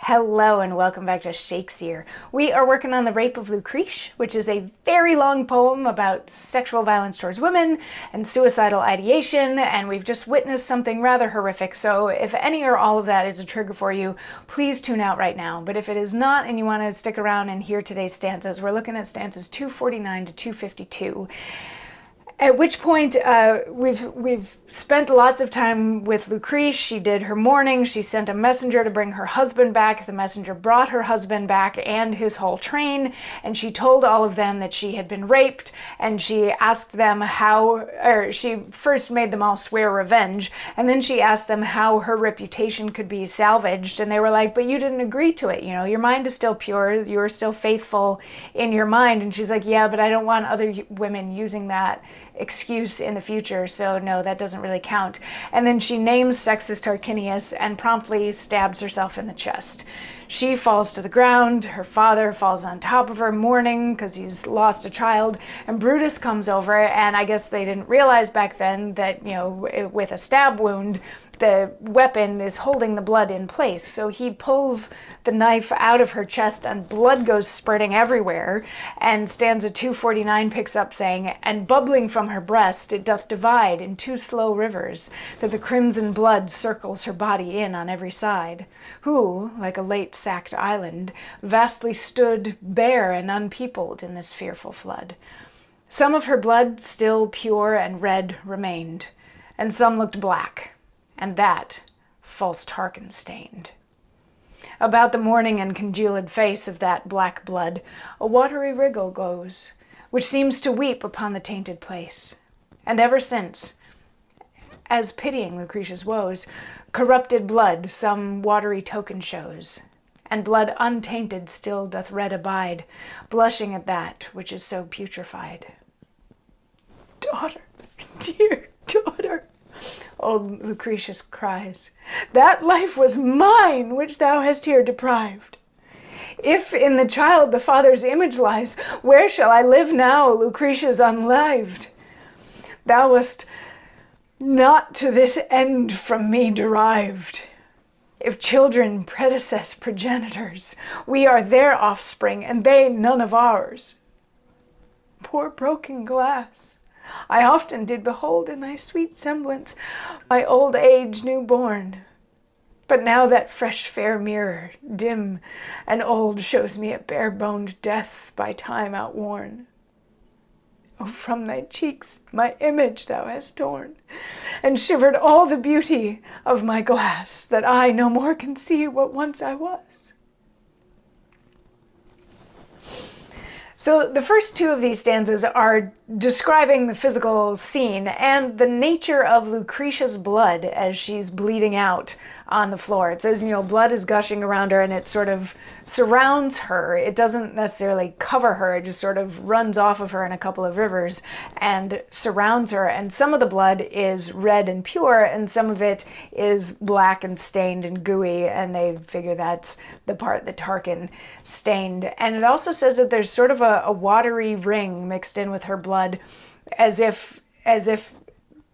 Hello and welcome back to Shakesyear. We are working on The Rape of Lucrece, which is a very long poem about sexual violence towards women and suicidal ideation, and we've just witnessed something rather horrific, so if any or all of that is a trigger for you, please tune out right now. But if it is not and you want to stick around and hear today's stanzas, we're looking at stanzas 249 to 252. At which point, we've spent lots of time with Lucrece. She did her mourning. She sent a messenger to bring her husband back. The messenger brought her husband back and his whole train, and she told all of them that she had been raped, and she asked them she first made them all swear revenge, and then she asked them how her reputation could be salvaged, and they were like, but you didn't agree to it, your mind is still pure, you are still faithful in your mind. And she's like, yeah, but I don't want other women using that excuse in the future, so no, that doesn't really count. And then she names Sextus Tarquinius and promptly stabs herself in the chest. She falls to the ground, her father falls on top of her mourning because he's lost a child, and Brutus comes over, and I guess they didn't realize back then that, with a stab wound, the weapon is holding the blood in place. So he pulls the knife out of her chest and blood goes spurting everywhere. And stanza 249 picks up saying, and bubbling from her breast it doth divide in two slow rivers, that the crimson blood circles her body in on every side, who, like a late sacked island, vastly stood bare and unpeopled in this fearful flood. Some of her blood still pure and red remained, and some looked black, and that false Tarquin stained. About the mourning and congealed face of that black blood a watery wriggle goes, which seems to weep upon the tainted place. And ever since, as pitying Lucretia's woes, corrupted blood some watery token shows, and blood untainted still doth red abide, blushing at that which is so putrefied. Daughter, dear daughter, old Lucretius cries, that life was mine which thou hast here deprived. If in the child the father's image lies, where shall I live now, Lucretia's unlived? Thou wast not to this end from me derived. If children predecess progenitors, we are their offspring, and they none of ours. Poor broken glass, I often did behold in thy sweet semblance my old age new born. But now that fresh fair mirror, dim and old, shows me a bare-boned death by time outworn. Oh, from thy cheeks my image thou hast torn, and shivered all the beauty of my glass, that I no more can see what once I was. So the first two of these stanzas are describing the physical scene and the nature of Lucretia's blood as she's bleeding out on the floor. It says, blood is gushing around her and it sort of surrounds her. It doesn't necessarily cover her. It just sort of runs off of her in a couple of rivers and surrounds her. And some of the blood is red and pure and some of it is black and stained and gooey. And they figure that's the part that Tarquin stained. And it also says that there's sort of a watery ring mixed in with her blood, as if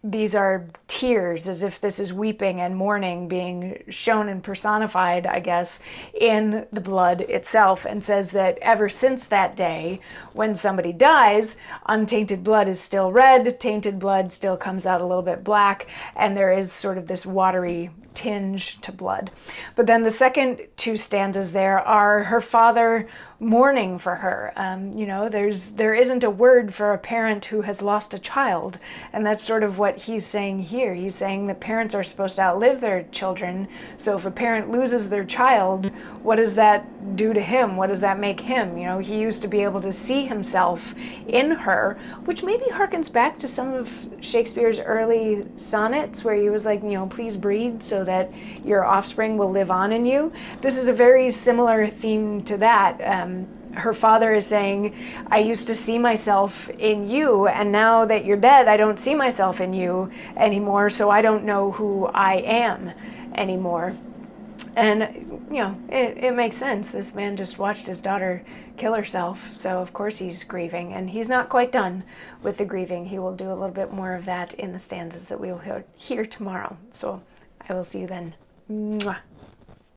these are tears, as if this is weeping and mourning being shown and personified, I guess, in the blood itself, and says that ever since that day, when somebody dies, untainted blood is still red, tainted blood still comes out a little bit black, and there is sort of this watery tinge to blood. But then the second two stanzas there are her father mourning for her. There isn't a word for a parent who has lost a child, and that's sort of what he's saying here. He's saying that parents are supposed to outlive their children, so if a parent loses their child, what does that do to him? What does that make him? He used to be able to see himself in her, which maybe harkens back to some of Shakespeare's early sonnets where he was like, please breed so that your offspring will live on in you. This is a very similar theme to that. Her father is saying, I used to see myself in you, and now that you're dead, I don't see myself in you anymore, so I don't know who I am anymore. And, it makes sense. This man just watched his daughter kill herself, so of course he's grieving, and he's not quite done with the grieving. He will do a little bit more of that in the stanzas that we will hear tomorrow. So I will see you then. Mwah.